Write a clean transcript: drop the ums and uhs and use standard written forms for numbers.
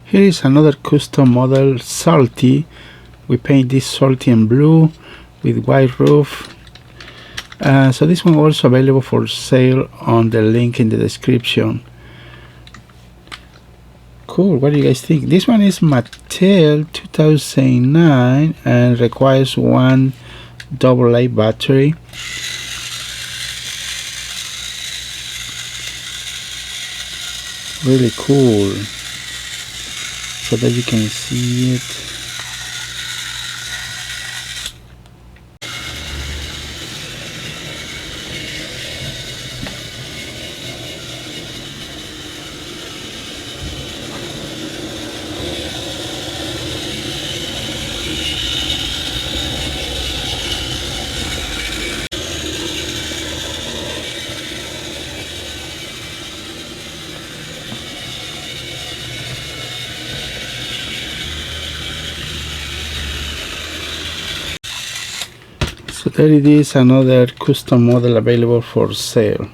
Here is another custom model, Salty. We paint this salty and blue with white roof. So this one also available for sale on the link in the description. Cool, what do you guys think? This one is Mattel 2009 and requires one AA battery. Really cool, so that you can see it. So there it is, another custom model available for sale.